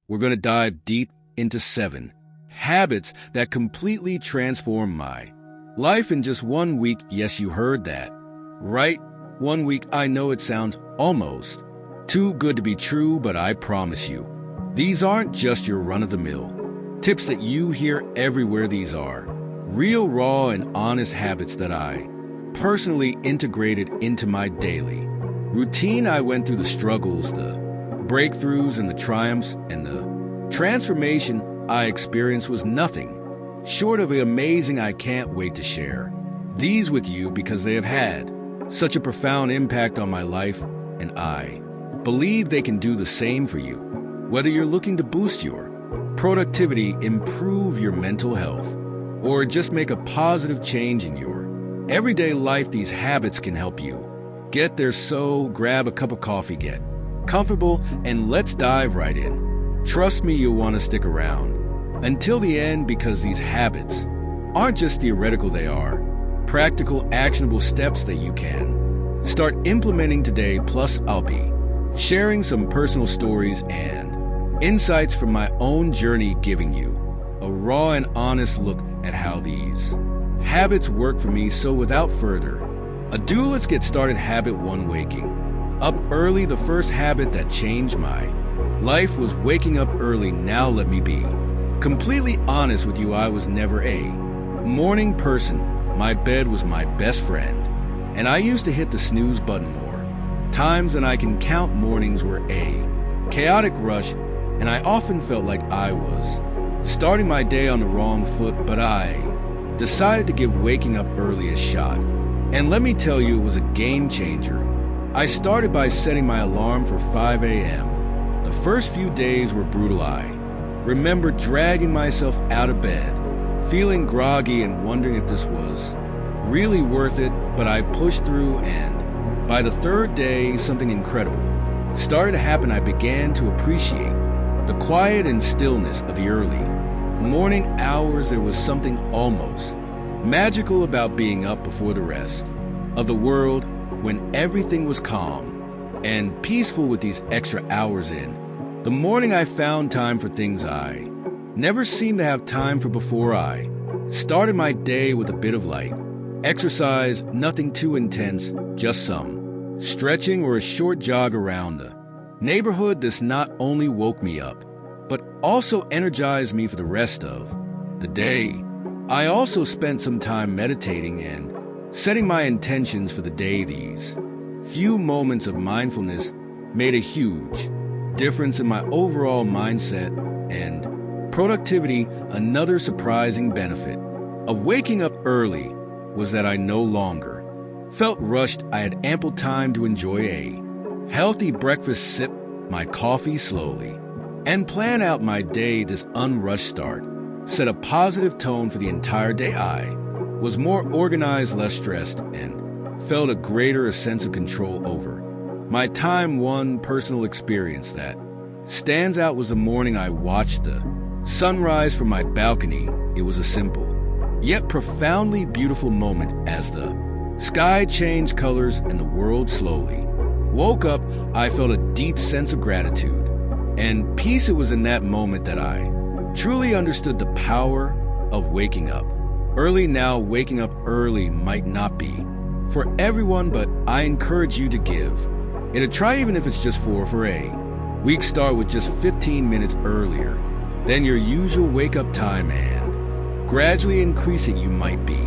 we're going to dive deep into 7 habits that completely transform my life in just 1 week. Yes, you heard that. Right? 1 week. I know it sounds almost too good to be true, but I promise you, these aren't just your run-of-the-mill tips that you hear everywhere. These are real, raw, and honest habits that I personally integrated into my daily routine. I went through the struggles, the breakthroughs, and the triumphs, and the transformation I experienced was nothing short of amazing. I can't wait to share these with you because they have had such a profound impact on my life, and I believe they can do the same for you. Whether you're looking to boost your productivity, improve your mental health, or just make a positive change in your everyday life, these habits can help you get there. So grab a cup of coffee, get comfortable, and let's dive right in. Trust me, you'll want to stick around until the end because these habits aren't just theoretical, they are practical, actionable steps that you can start implementing today. Plus, I'll be sharing some personal stories and insights from my own journey, giving you a raw and honest look at how these habits work for me. So without further ado, let's get started. Habit 1, waking up early. The first habit that changed my life was waking up early. Now let me be completely honest with you, I was never a morning person. My bed was my best friend, and I used to hit the snooze button more times than I can count. Mornings were a chaotic rush, and I often felt like I was starting my day on the wrong foot, but I decided to give waking up early a shot. And let me tell you, it was a game changer. I started by setting my alarm for 5 a.m. The first few days were brutal. I remember dragging myself out of bed, feeling groggy and wondering if this was really worth it, but I pushed through, and by the third day, something incredible started to happen. I began to appreciate the quiet and stillness of the early morning hours. There was something almost magical about being up before the rest of the world, when everything was calm and peaceful. With these extra hours in the morning, I found time for things I never seemed to have time for before. I started my day with a bit of light exercise, nothing too intense, just some stretching or a short jog around the neighborhood. This not only woke me up, but also energized me for the rest of the day. I also spent some time meditating and setting my intentions for the day. These few moments of mindfulness made a huge difference in my overall mindset and productivity. Another surprising benefit of waking up early was that I no longer felt rushed. I had ample time to enjoy a healthy breakfast, sip my coffee slowly, and plan out my day. This unrushed start set a positive tone for the entire day. I was more organized, less stressed, and felt a greater sense of control over my time. One personal experience that stands out was the morning I watched the sunrise from my balcony. It was a simple yet profoundly beautiful moment. As the sky changed colors and the world slowly woke up, I felt a deep sense of gratitude and peace. It was in that moment that I truly understood the power of waking up early. Now, waking up early might not be for everyone, but I encourage you to give it a try, even if it's just for a week. Start with just 15 minutes earlier than your usual wake-up time and gradually increase it. You might be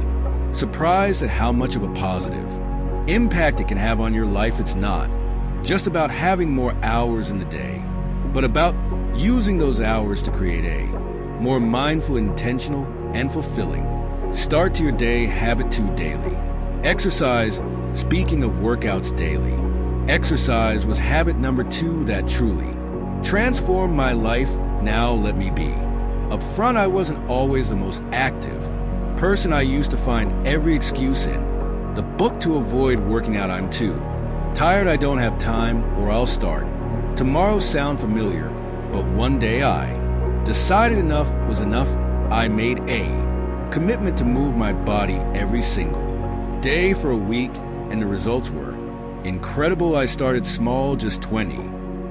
surprised at how much of a positive impact it can have on your life. It's not just about having more hours in the day, but about using those hours to create a more mindful, intentional, and fulfilling start to your day. Habit 2, daily exercise. Speaking of workouts, daily exercise was habit number 2 that truly transformed my life. Now let me be upfront, I wasn't always the most active person. I used to find every excuse in the book to avoid working out. I'm too tired, I don't have time, or I'll start tomorrow. Sound familiar? But one day I decided enough was enough. I made a commitment to move my body every single day for a week, and the results were incredible. I started small, just 20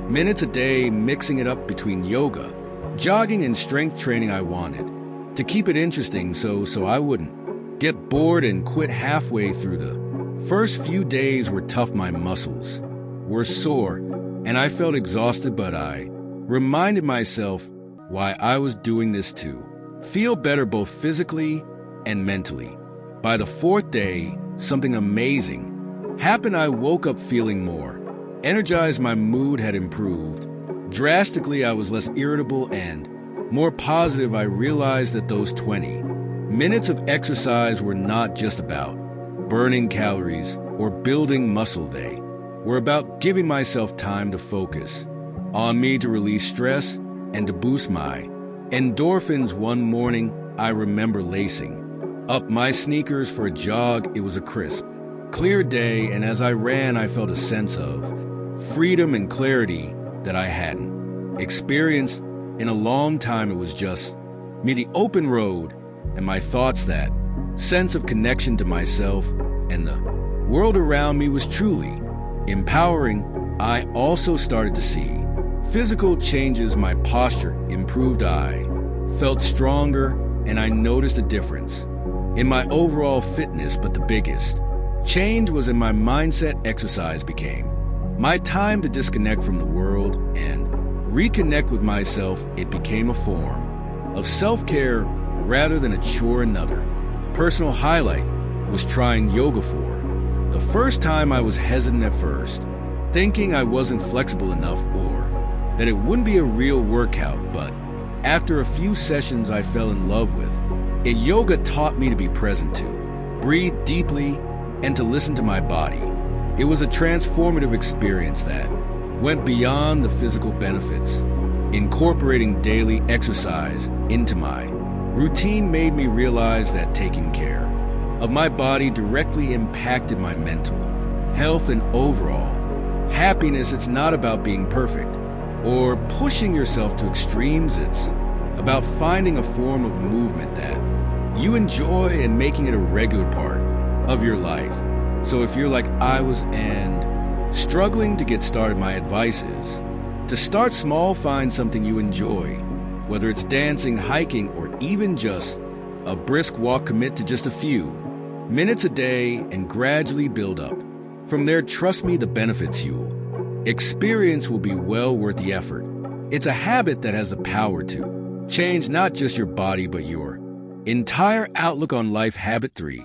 minutes a day, mixing it up between yoga, jogging, and strength training. I wanted to keep it interesting so I wouldn't get bored and quit halfway through. The first few days were tough. My muscles were sore and I felt exhausted, but I reminded myself why I was doing this to feel better both physically and mentally. By the fourth day, something amazing happened. I woke up feeling more energized. My mood had improved drastically. I was less irritable and more positive. I realized that those 20 minutes of exercise were not just about burning calories or building muscle. They were about giving myself time to focus on me, to release stress, and to boost my endorphins. One morning, I remember lacing up my sneakers for a jog. It was a crisp, clear day, and as I ran, I felt a sense of freedom and clarity that I hadn't experienced in a long time. It was just me, the open road, and my thoughts. That sense of connection to myself and the world around me was truly empowering. I also started to see physical changes. My posture improved. I felt stronger, and I noticed a difference in my overall fitness. But the biggest change was in my mindset. Exercise became my time to disconnect from the world and reconnect with myself. It became a form of self-care rather than a chore. Another personal highlight was trying yoga for the first time. I was hesitant at first, thinking I wasn't flexible enough or that it wouldn't be a real workout, but after a few sessions I fell in love with it. Yoga taught me to be present, to breathe deeply, and to listen to my body. It was a transformative experience that went beyond the physical benefits. Incorporating daily exercise into my routine made me realize that taking care of my body directly impacted my mental health and overall happiness. It's not about being perfect or pushing yourself to extremes. It's about finding a form of movement that you enjoy and making it a regular part of your life. So if you're like I was and struggling to get started, my advice is to start small. Find something you enjoy, whether it's dancing, hiking, or even just a brisk walk. Commit to just a few minutes a day and gradually build up. From there, trust me, the benefits you'll experience will be well worth the effort. It's a habit that has the power to change not just your body, but your entire outlook on life. Habit 3.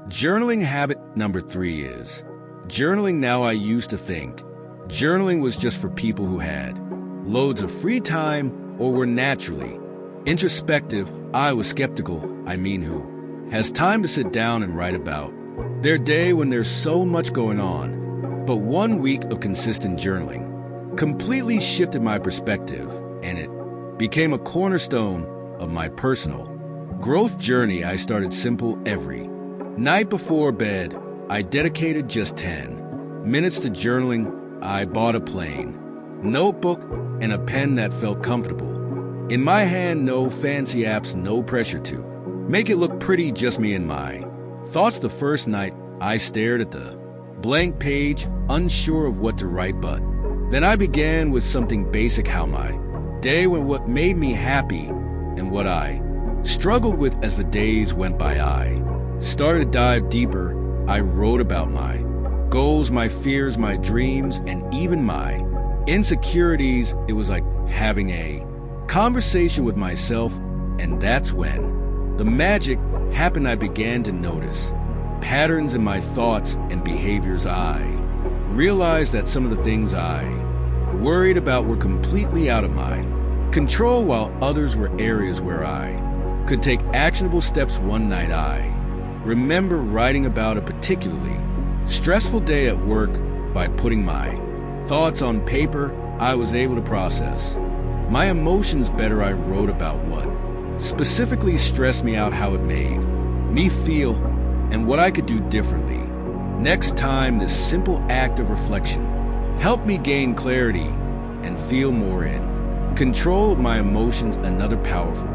Journaling. Habit number 3 is journaling. Now, I used to think journaling was just for people who had loads of free time or were naturally introspective. I was skeptical. I mean, who has time to sit down and write about their day when there's so much going on? But 1 week of consistent journaling completely shifted my perspective, and it became a cornerstone of my personal growth journey. I started simple. Every night before bed, I dedicated just 10 minutes to journaling. I bought a plain notebook and a pen that felt comfortable in my hand. No fancy apps, no pressure to make it look pretty, just me and my thoughts. The first night, I stared at the blank page, unsure of what to write, but then I began with something basic: how my day went, what made me happy, and what I struggled with. As the days went by, I started to dive deeper. I wrote about my goals, my fears, my dreams, and even my insecurities. It was like having a conversation with myself, and that's when the magic happened. I began to notice patterns in my thoughts and behaviors. I realized that some of the things I worried about were completely out of my control, while others were areas where I could take actionable steps. One night, I remember writing about a particularly stressful day at work. By putting my thoughts on paper, I was able to process my emotions better. I wrote about what specifically stressed me out, how it made me feel, and what I could do differently next time. This simple act of reflection helped me gain clarity and feel more in control of my emotions. Another powerful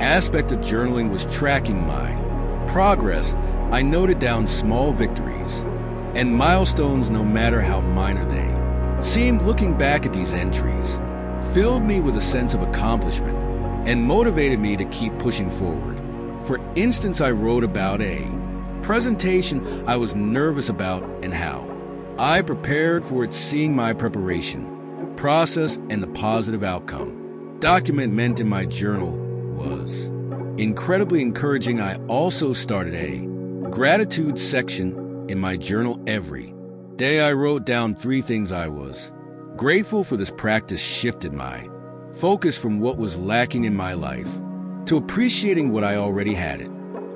aspect of journaling was tracking my progress. I noted down small victories and milestones, no matter how minor they Seemed looking back at these entries filled me with a sense of accomplishment and motivated me to keep pushing forward. For instance, I wrote about a presentation I was nervous about and how I prepared for it, seeing my preparation, process, and the positive outcome. Document meant in my journal was incredibly encouraging. I also started a gratitude section in my journal. Every day I wrote down 3 things I was grateful for. This practice shifted my focus from what was lacking in my life to appreciating what I already had. It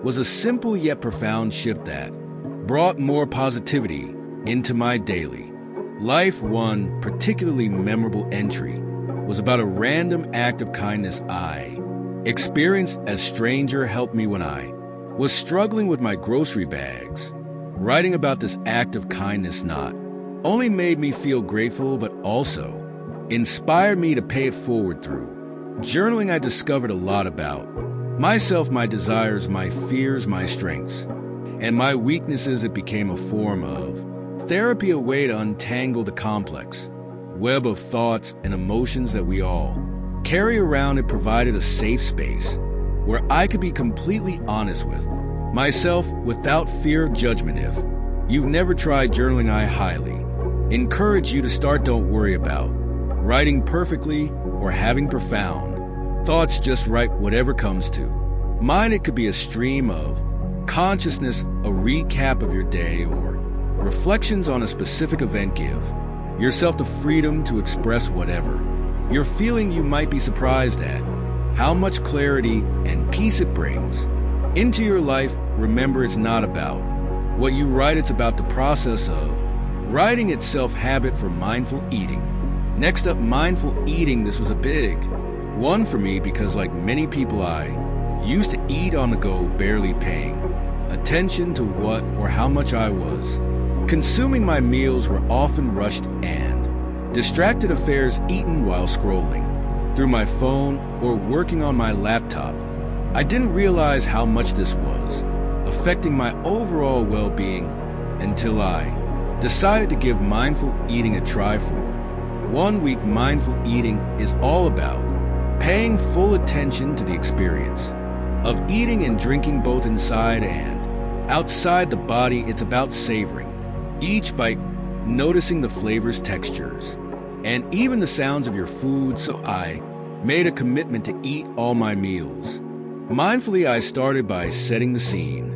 was a simple yet profound shift that brought more positivity into my daily life. One particularly memorable entry was about a random act of kindness I experienced. A stranger helped me when I was struggling with my grocery bags. Writing about this act of kindness not only made me feel grateful, but also inspired me to pay it forward. Through journaling, I discovered a lot about myself, my desires, my fears, my strengths, and my weaknesses. It became a form of therapy, a way to untangle the complex web of thoughts and emotions that we all carry around. It provided a safe space where I could be completely honest with myself without fear of judgment. If you've never tried journaling, I highly encourage you to start. Don't worry about writing perfectly or having profound thoughts. Just write whatever comes to mind. It could be a stream of consciousness, a recap of your day, or reflections on a specific event. Give yourself the freedom to express whatever you're feeling. You might be surprised at how much clarity and peace it brings into your life. Remember, it's not about what you write, it's about the process of writing itself. Habit for mindful eating. Next up, mindful eating. This was a big one for me because, like many people, I used to eat on the go, barely paying attention to what or how much I was consuming. My meals were often rushed and distracted affairs, eaten while scrolling through my phone or working on my laptop. I didn't realize how much this was affecting my overall well-being until I decided to give mindful eating a try. For 1 week, mindful eating is all about paying full attention to the experience of eating and drinking, both inside and outside the body. It's about savoring each bite, noticing the flavors, textures, and even the sounds of your food. So I made a commitment to eat all my meals mindfully. I started by setting the scene.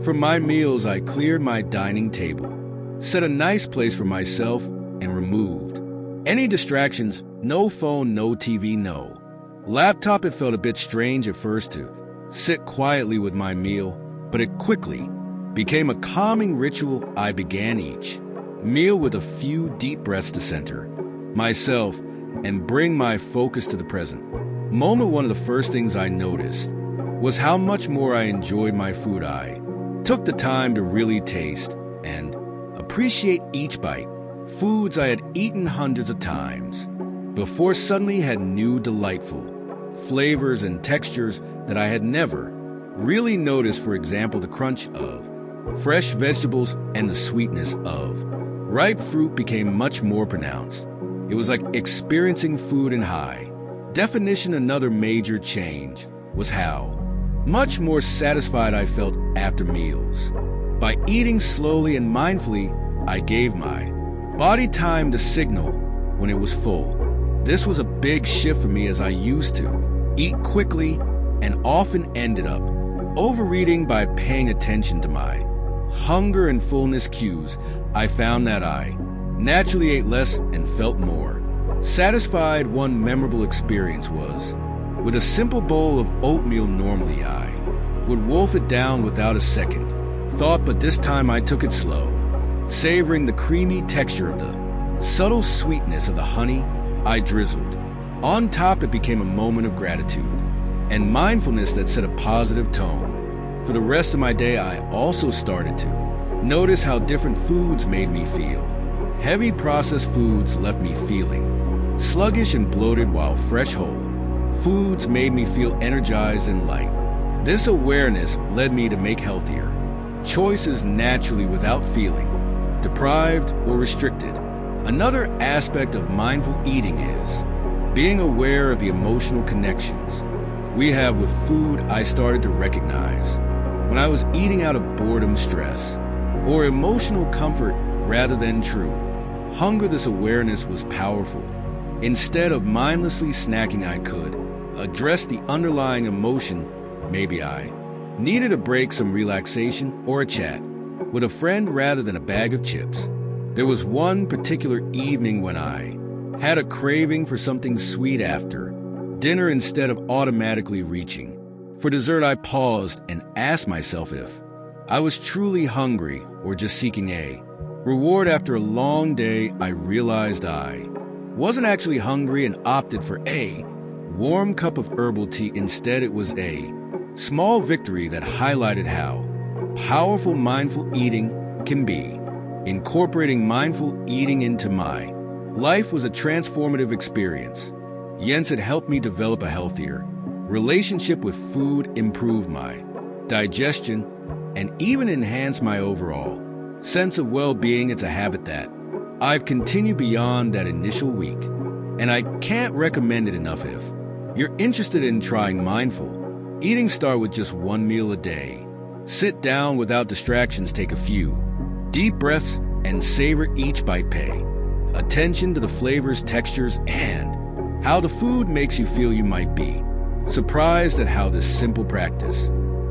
For my meals, I cleared my dining table, set a nice place for myself, and removed any distractions. No phone, no TV, no laptop. It felt a bit strange at first to sit quietly with my meal, but it quickly became a calming ritual. I began each meal with a few deep breaths to center myself and bring my focus to the present moment. One of the first things I noticed was how much more I enjoyed my food. I took the time to really taste and appreciate each bite. Foods I had eaten hundreds of times before suddenly had new delightful flavors and textures that I had never really noticed. For example, the crunch of fresh vegetables and the sweetness of ripe fruit became much more pronounced. It was like experiencing food in high definition. Another major change was how much more satisfied I felt after meals. By eating slowly and mindfully, I gave my body time to signal when it was full. This was a big shift for me, as I used to eat quickly and often ended up overeating. By paying attention to my hunger and fullness cues, I found that I naturally ate less and felt more satisfied. One memorable experience was with a simple bowl of oatmeal. Normally I would wolf it down without a second thought, but this time I took it slow, savoring the creamy texture of the subtle sweetness of the honey I drizzled on top. It became a moment of gratitude and mindfulness that set a positive tone for the rest of my day. I also started to notice how different foods made me feel. Heavy processed foods left me feeling sluggish and bloated, while fresh whole foods made me feel energized and light. This awareness led me to make healthier choices naturally without feeling deprived or restricted. Another aspect of mindful eating is being aware of the emotional connections we have with food. I started to recognize when I was eating out of boredom, stress, or emotional comfort rather than true hunger. This awareness was powerful. Instead of mindlessly snacking, I could address the underlying emotion. Maybe I needed a break, some relaxation, or a chat with a friend rather than a bag of chips. There was one particular evening when I had a craving for something sweet after dinner. Instead of automatically reaching for dessert, I paused and asked myself if I was truly hungry or just seeking a reward. After a long day, I realized I wasn't actually hungry and opted for a warm cup of herbal tea instead. It was a small victory that highlighted how powerful mindful eating can be. Incorporating mindful eating into my life was a transformative experience. Yes, it helped me develop a healthier relationship with food, improve my digestion, and even enhance my overall sense of well-being. It's a habit that I've continued beyond that initial week, and I can't recommend it enough. If you're interested in trying mindful eating, start with just one meal a day. Sit down without distractions, take a few deep breaths, and savor each bite. Pay attention to the flavors, textures, and how the food makes you feel. You might be surprised at how this simple practice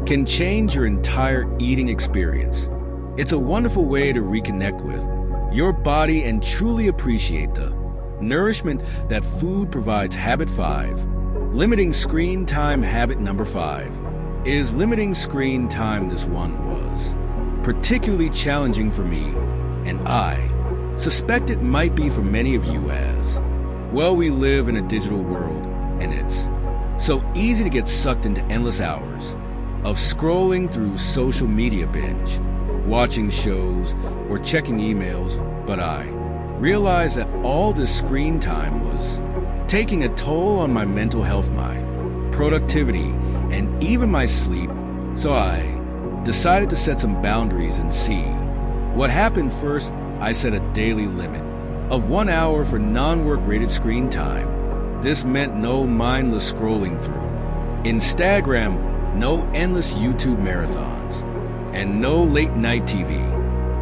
can change your entire eating experience. It's a wonderful way to reconnect with your body and truly appreciate the nourishment that food provides. Habit 5. Limiting screen time. Habit number 5 is limiting screen time. This one was particularly challenging for me, and I suspect it might be for many of you as well. We live in a digital world, and it's so easy to get sucked into endless hours of scrolling through social media, binge watching shows, or checking emails. But I realized that all this screen time was taking a toll on my mental health, my productivity, and even my sleep. So I decided to set some boundaries and see what happened. First, I set a daily limit of 1 hour for non-work rated screen time. This meant no mindless scrolling through Instagram, no endless YouTube marathons, and no late night TV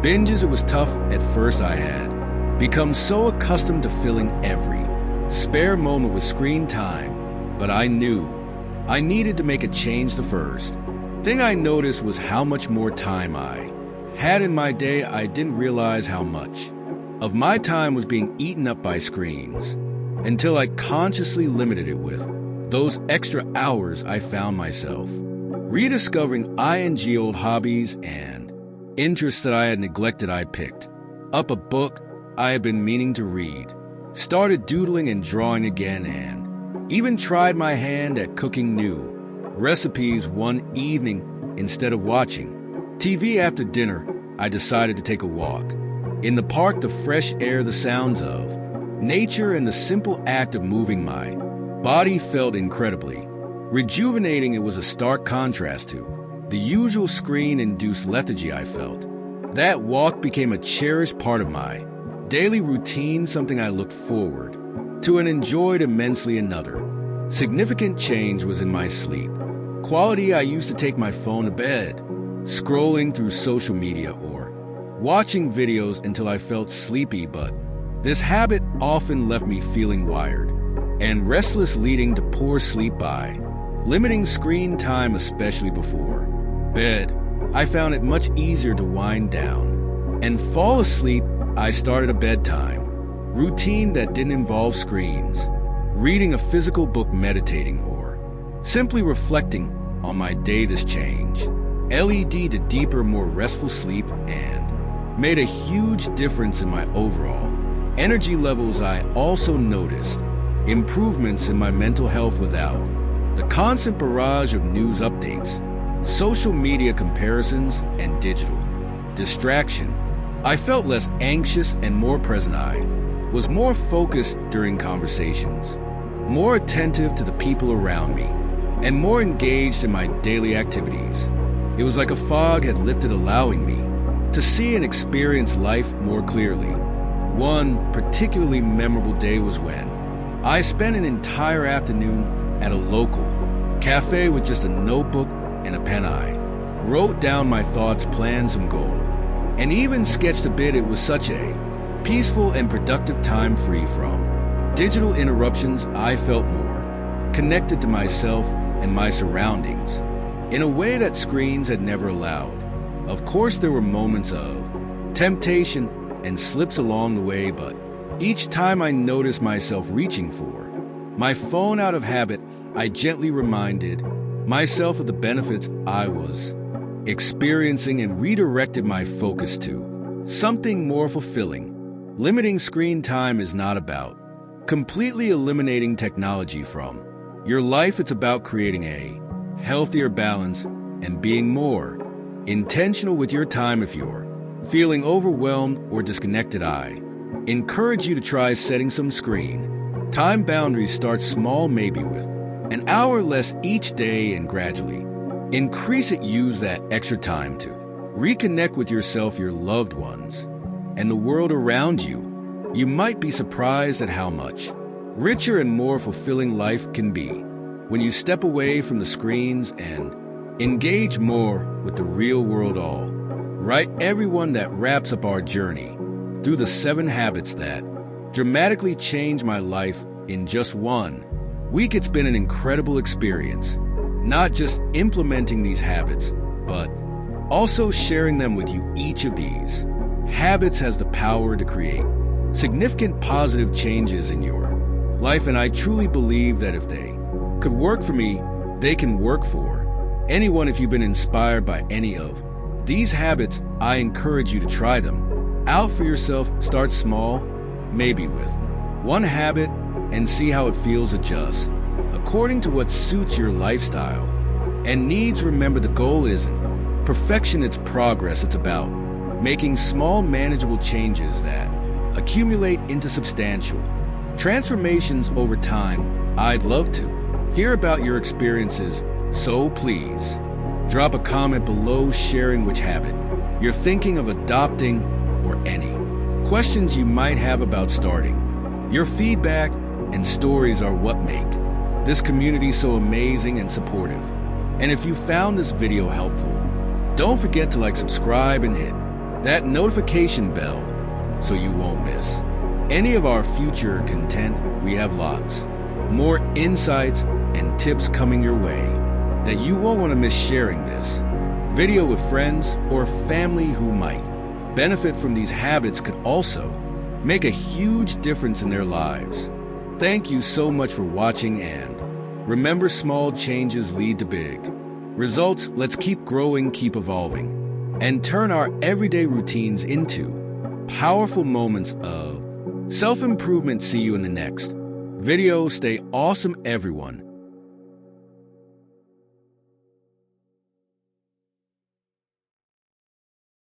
binges. It was tough at first. I had become so accustomed to filling every spare moment with screen time, but I knew I needed to make a change. The first thing I noticed was how much more time I had in my day. I didn't realize how much of my time was being eaten up by screens until I consciously limited it. With those extra hours, I found myself rediscovering old hobbies and interests that I had neglected. I picked up a book I had been meaning to read, started doodling and drawing again, and even tried my hand at cooking new recipes. One evening, instead of watching TV after dinner, I decided to take a walk in the park. The fresh air, the sounds of nature, and the simple act of moving my body felt incredibly rejuvenating. It was a stark contrast to the usual screen-induced lethargy I felt. That walk became a cherished part of my daily routine, something I looked forward to and enjoyed immensely. Another significant change was in my sleep quality. I used to take my phone to bed, scrolling through social media or watching videos until I felt sleepy, but this habit often left me feeling wired and restless, leading to poor sleep. By limiting screen time, especially before bed, I found it much easier to wind down and fall asleep. I started a bedtime routine that didn't involve screens, reading a physical book, meditating, or simply reflecting on my day. This change led to deeper, more restful sleep and made a huge difference in my overall energy levels. I also noticed improvements in my mental health without the constant barrage of news updates, social media comparisons, and digital distraction. I felt less anxious and more present. I was more focused during conversations, more attentive to the people around me, and more engaged in my daily activities. It was like a fog had lifted, allowing me to see and experience life more clearly. One particularly memorable day was when I spent an entire afternoon at a local cafe with just a notebook and a pen. I wrote down my thoughts, planned some goals, and even sketched a bit. It was such a peaceful and productive time, free from digital interruptions. I felt more connected to myself and my surroundings in a way that screens had never allowed. Of course, there were moments of temptation and slips along the way, but each time I noticed myself reaching for my phone out of habit, I gently reminded myself of the benefits I was experiencing and redirected my focus to something more fulfilling. Limiting screen time is not about completely eliminating technology from your life. It's about creating a healthier balance and being more intentional with your time. If you're feeling overwhelmed or disconnected, I encourage you to try setting some screen time boundaries. Start small, maybe with an hour less each day, and gradually increase it. Use that extra time to reconnect with yourself, your loved ones, and the world around you. You might be surprised at how much richer and more fulfilling life can be when you step away from the screens and engage more with the real world. All right, everyone, that wraps up our journey through the 7 habits that dramatically changed my life in just 1 week. It's been an incredible experience, not just implementing these habits, but also sharing them with you. Each of these habits has the power to create significant positive changes in your life, and I truly believe that if they could work for me, they can work for anyone. If you've been inspired by any of these habits, I encourage you to try them out for yourself. Start small, maybe with 1 habit, and see how it feels. Adjust according to what suits your lifestyle and needs. Remember, the goal isn't perfection, it's progress. It's about making small, manageable changes that accumulate into substantial transformations over time. I'd love to hear about your experiences, so please drop a comment below sharing which habit you're thinking of adopting or any questions you might have about starting. Your feedback and stories are what make this community so amazing and supportive. And if you found this video helpful, don't forget to like, subscribe, and hit that notification bell so you won't miss any of our future content. We have lots more insights and tips coming your way that you won't want to miss. Sharing this video with friends or family who might benefit from these habits could also make a huge difference in their lives. Thank you so much for watching, and remember, small changes lead to big results. Let's keep growing, keep evolving, and turn our everyday routines into powerful moments of self-improvement. See you in the next video. Stay awesome, everyone.